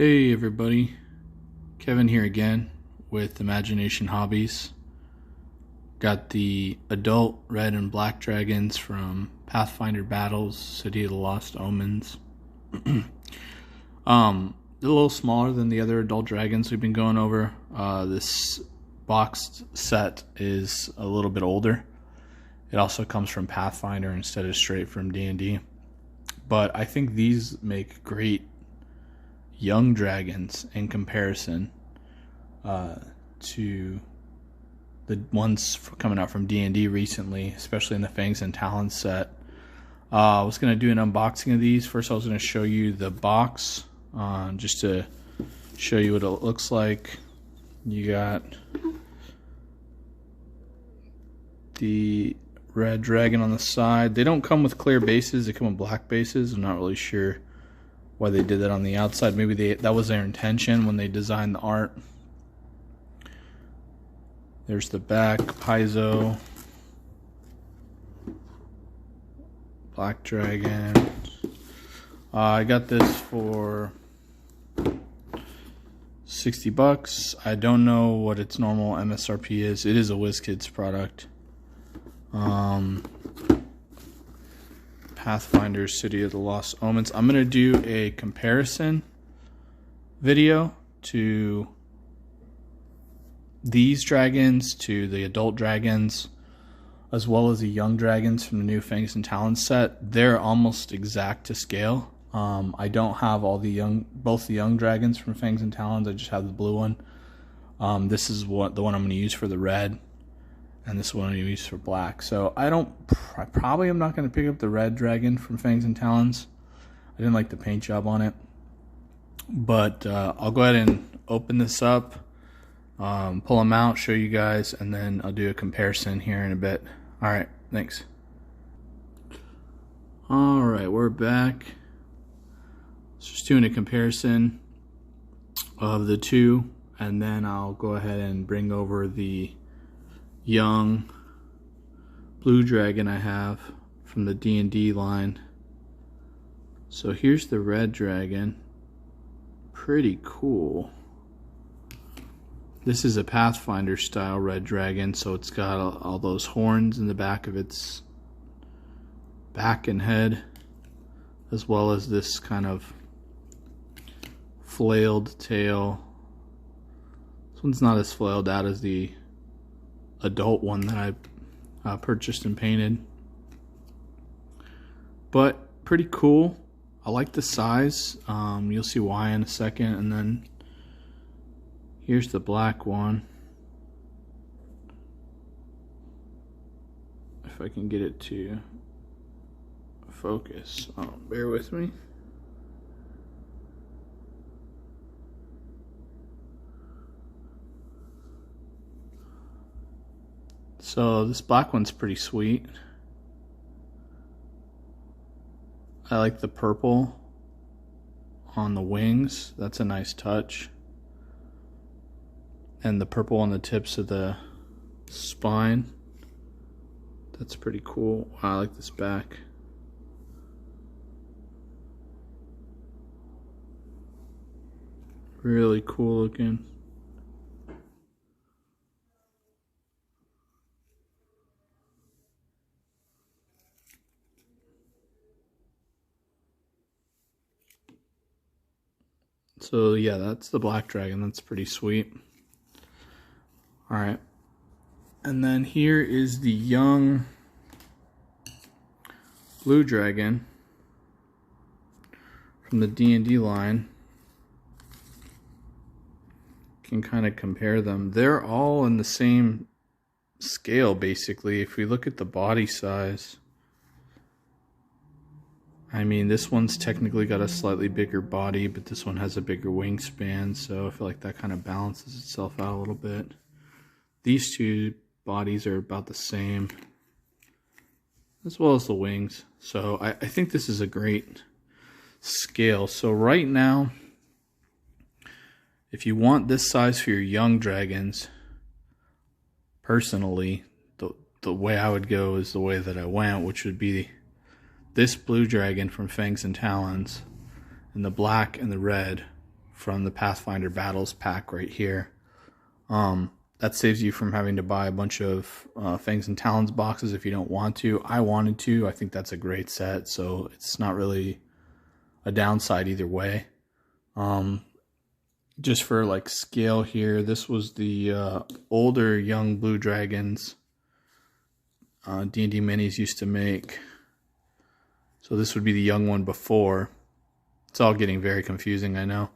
Hey everybody, Kevin here again with Imagination Hobbies. Got the adult red and black dragons from Pathfinder Battles, City of the Lost Omens. They're a little smaller than the other adult dragons we've been going over. This boxed set is a little bit older. It also comes from Pathfinder instead of straight from D&D. But I think these make great young dragons in comparison to the ones coming out from D&D recently, especially in the Fangs and Talons set. I was going to do an unboxing of these. First I was going to show you the box just to show you what it looks like. You got the red dragon on the side. They don't come with clear bases, they come with black bases. I'm not really sure why they did that on the outside. Maybe that was their intention when they designed the art. There's the back, Paizo, black dragon. I got this for $60. I don't know what its normal MSRP is. It is a WizKids product. Pathfinder City of the Lost Omens. I'm going to do a comparison video to these dragons, to the adult dragons, as well as the young dragons from the new Fangs and Talons set. They're almost exact to scale. I don't have both the young dragons from Fangs and Talons. I just have the blue one. This is the one I'm going to use for the red. And this one I use for black. So I probably am not going to pick up the red dragon from Fangs and Talons. I didn't like the paint job on it. But I'll go ahead and open this up, pull them out, show you guys, and then I'll do a comparison here in a bit. Alright, thanks. Alright, we're back. Just doing a comparison of the two, and then I'll go ahead and bring over the young blue dragon I have from the D&D line. So here's the red dragon. Pretty cool. This is a Pathfinder style red dragon, so it's got all those horns in the back of its back and head, as well as this kind of flailed tail. This one's not as flailed out as the adult one that I purchased and painted, but pretty cool. I like the size. You'll see why in a second. And then here's the black one. If I can get it to focus, bear with me. So this black one's pretty sweet. I like the purple on the wings. That's a nice touch. And the purple on the tips of the spine. That's pretty cool. I like this back. Really cool looking. So yeah, that's the black dragon. That's pretty sweet. Alright. And then here is the young blue dragon from the D&D line. Can kind of compare them. They're all in the same scale basically. If we look at the body size, I mean, this one's technically got a slightly bigger body, but this one has a bigger wingspan, so I feel like that kind of balances itself out a little bit. These two bodies are about the same, as well as the wings. So I think this is a great scale. So right now, if you want this size for your young dragons, personally, the way I would go is the way that I went, which would be this blue dragon from Fangs and Talons, and the black and the red from the Pathfinder Battles pack right here. That saves you from having to buy a bunch of Fangs and Talons boxes if you don't want to. I wanted to. I think that's a great set, so it's not really a downside either way. Just for like scale here, this was the older young blue dragons D&D minis used to make. So this would be the young one before. It's all getting very confusing, I know.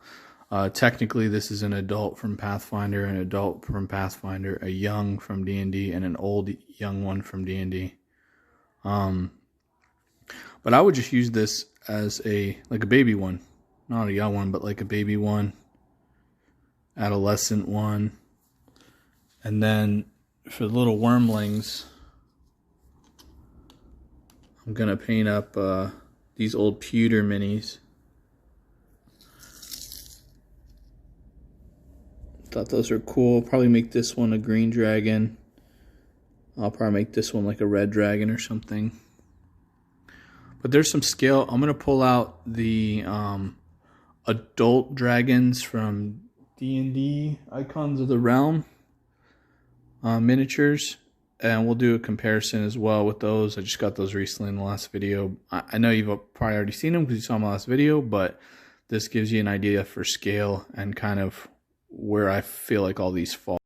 Technically, this is an adult from Pathfinder, an adult from Pathfinder, a young from D&D, and an old young one from D&D. But I would just use this as like a baby one. Not a young one, but like a baby one. Adolescent one. And then for the little wormlings, I'm going to paint up these old pewter minis. Thought those are cool. Probably make this one a green dragon. I'll probably make this one like a red dragon or something. But there's some scale. I'm going to pull out the adult dragons from D&D Icons of the Realm miniatures. And we'll do a comparison as well with those. I just got those recently in the last video. I know you've probably already seen them because you saw my last video. But this gives you an idea for scale and kind of where I feel like all these fall.